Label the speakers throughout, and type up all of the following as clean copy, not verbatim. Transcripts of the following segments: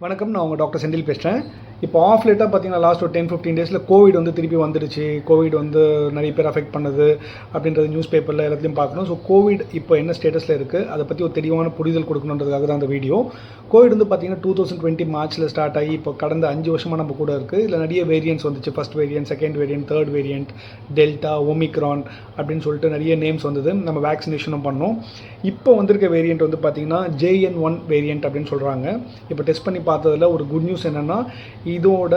Speaker 1: வணக்கம், நான் உங்கள் டாக்டர் செந்தில் பேசுகிறேன். இப்போ ஆஃப் லேட்டாக பார்த்தீங்கன்னா லாஸ்ட் ஒரு 10-15 டேஸில் கோவிட் திருப்பி வந்துடுச்சு. கோவிட் நிறைய பேர் அஃபெக்ட் பண்ணுது அப்படின்றது நியூஸ் பேப்பரில் எல்லாத்தையும் பார்க்கணும். ஸோ கோவிட் இப்போ என்ன ஸ்டேட்டஸில் இருக்குது அதை பற்றி ஒரு தெளிவான புரிதல் கொடுக்கணுன்றதுக்காக தான் அந்த வீடியோ. கோவிட் பார்த்தீங்கன்னா 2020 மார்ச்சில் ஸ்டார்ட் ஆகி இப்போ கடந்த 5 வருஷமாக நம்ம கூட இருக்குது. இதில் நிறைய வேரியன்ட்ஸ் வந்துச்சு. First variant, second variant, third variant, delta, omicron அப்படின்னு சொல்லிட்டு நிறைய நேம்ஸ் வந்தது. நம்ம வேக்சினேஷனும் பண்ணோம். இப்போ வந்திருக்க வேரியன்ட் பார்த்தீங்கன்னா JN1 வேரியன்ட் அப்படின்னு சொல்கிறாங்க. இப்போ டெஸ்ட் பண்ணி பார்த்ததில் ஒரு குட் நியூஸ் என்னென்னா, இதோட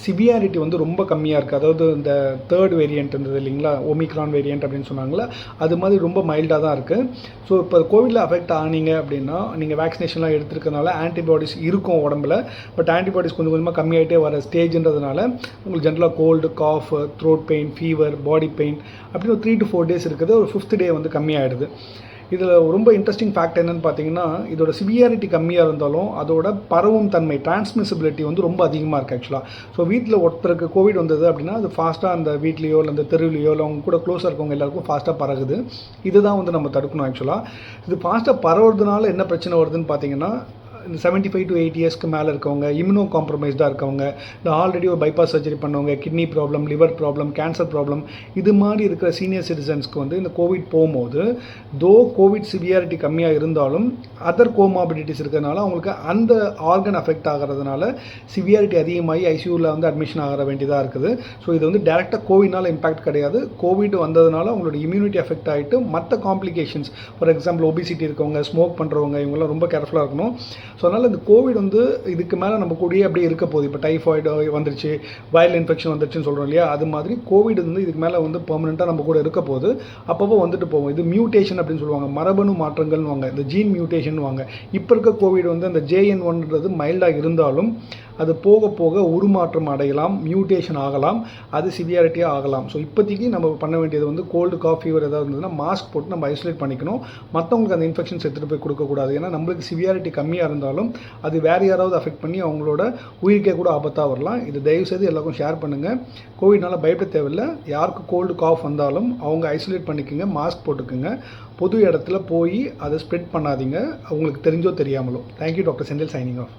Speaker 1: சிவியாரிட்டி ரொம்ப கம்மியாக இருக்குது. அதாவது இந்த தேர்ட் வேரியன்ட் இருந்தது இல்லைங்களா, ஒமிக்ரான் வேரியன்ட் அப்படின்னு சொன்னாங்களா, அது மாதிரி ரொம்ப மைல்டாக தான் இருக்குது. ஸோ இப்போ கோவிடில் அஃபெக்ட் ஆனீங்க அப்படின்னா நீங்கள் வேக்சினேஷன்லாம் எடுத்துருக்கனால ஆன்டிபாடிஸ் இருக்கும் உடம்புல. பட் ஆன்டிபாடிஸ் கொஞ்சம் கொஞ்சமாக கம்மியாகிட்டே வர ஸ்டேஜ்ன்றதுனால உங்களுக்கு ஜென்ரலாக cold, cough, throat pain, fever, body pain அப்படின்னு ஒரு 3 to 4 டேஸ் இருக்குது. ஒரு 5th டே கம்மியாகிடுது. இதில் ரொம்ப இன்ட்ரெஸ்டிங் ஃபேக்ட் என்னென்னு பார்த்தீங்கன்னா, இதோட சிவியாரிட்டி கம்மியாக இருந்தாலும் அதோட பரவும் தன்மை, டிரான்ஸ்மிசிபிலிட்டி ரொம்ப அதிகமாக இருக்குது ஆக்சுவலாக. ஸோ வீட்டில் ஒருத்தருக்கு கோவிட் வந்தது அப்படின்னா அது ஃபாஸ்ட்டாக அந்த வீட்லேயோ இல்லை அந்த தெருவிலையோ இல்லை அவங்க கூட க்ளோஸாக இருக்கவங்க எல்லாருக்கும் ஃபாஸ்ட்டாக பரகுது. இதுதான் நம்ம தடுக்கணும் ஆக்சுவலாக. இது ஃபாஸ்ட்டாக பரவுறதுனால என்ன பிரச்சனை வருதுன்னு பார்த்தீங்கன்னா, இந்த 75 to 80 இயர்ஸ்க்கு மேலே இருக்கவங்க, இம்யூனோ காம்ப்ரமைஸ்டாக இருக்கவங்க, இல்லை ஆல்ரெடி ஒரு பைபாஸ் சர்ஜரி பண்ணவங்க, kidney problem, liver problem, cancer problem, இது மாதிரி இருக்கிற சீனியர் சிட்டிசன்ஸ்க்கு இந்த கோவிட் போகும்போது கோவிட் சிவியாரிட்டி கம்மியாக இருந்தாலும் அதர் கோமாபிலிட்டிஸ் இருக்கிறதுனால அவங்களுக்கு அந்த ஆர்கன் அஃபெக்ட் ஆகிறதுனால சிவியாரிட்டி அதிகமாகி ஐசியூவில் அட்மிஷன் ஆக வேண்டியதாக இருக்குது. ஸோ இது டேரெக்டாக கோவிட்னால இம்பாக்ட் கிடையாது. கோவிட் வந்ததுனால அவங்களோட இம்யூனிட்டி அஃபெக்ட் ஆகிட்டு மற்ற காம்ப்ளிகேஷன்ஸ், ஃபார் எக்ஸாம்பிள் ஒபிசிட்டி இருக்கவங்க, ஸ்மோக் பண்ணுறவங்க, இவங்கெல்லாம் ரொம்ப கேர்ஃபுல்லாக இருக்கணும். ஸோ அதனால் இந்த கோவிட் இதுக்கு மேலே நம்ம கூடயே அப்படியே இருக்க போகுது. இப்போ டைஃபாய்டு வந்துருச்சு, வைரல் இன்ஃபெக்ஷன் வந்துருச்சுன்னு சொல்கிறோம் இல்லையா, அது மாதிரி கோவிட் இதுக்கு மேலே பெர்மனெண்ட்டாக நம்ம கூட இருக்க போகுது. அப்பப்போ வந்துட்டு போவோம். இது மியூட்டேஷன் அப்படின்னு சொல்லுவாங்க, மரபணு மாற்றங்கள்னு வாங்க, இந்த ஜீன் மியூட்டேஷன் வாங்க. இப்போ இருக்க கோவிட் அந்த JN1 மைல்டாக இருந்தாலும் அது போக போக உருமாற்றம் அடையலாம், மியூட்டேஷன் ஆகலாம், அது சிவியாரிட்டியாக ஆகலாம். ஸோ இப்போதைக்கு நம்ம பண்ண வேண்டியது கோல்டு, காஃப், ஃபீவர் ஏதாவது இருந்ததுன்னா மாஸ்க் போட்டு நம்ம ஐசோலேட் பண்ணிக்கணும். மற்றவங்களுக்கு அந்த இன்ஃபெக்ஷன்ஸ் எடுத்துகிட்டு போய் கொடுக்கக்கூடாது. ஏன்னா நம்மளுக்கு சிவியாரிட்டி கம்மியாக இருந்தாலும் அது வேறு யாராவது அஃபெக்ட் பண்ணி அவங்களோட உயிருக்கே கூட ஆபத்தாக வரலாம். இது தயவுசெய்து எல்லாருக்கும் ஷேர் பண்ணுங்கள். கோவிட்னால பயப்பட தேவையில்லை. யாருக்கு கோல்டு, காஃப் வந்தாலும் அவங்க ஐசோலேட் பண்ணிக்கோங்க, மாஸ்க் போட்டுக்குங்க. பொது இடத்துல போய் அதை ஸ்ப்ரெட் பண்ணாதீங்க, அவங்களுக்கு தெரிஞ்சோ தெரியாமலோ. Thank you, doctor Senthil, signing off.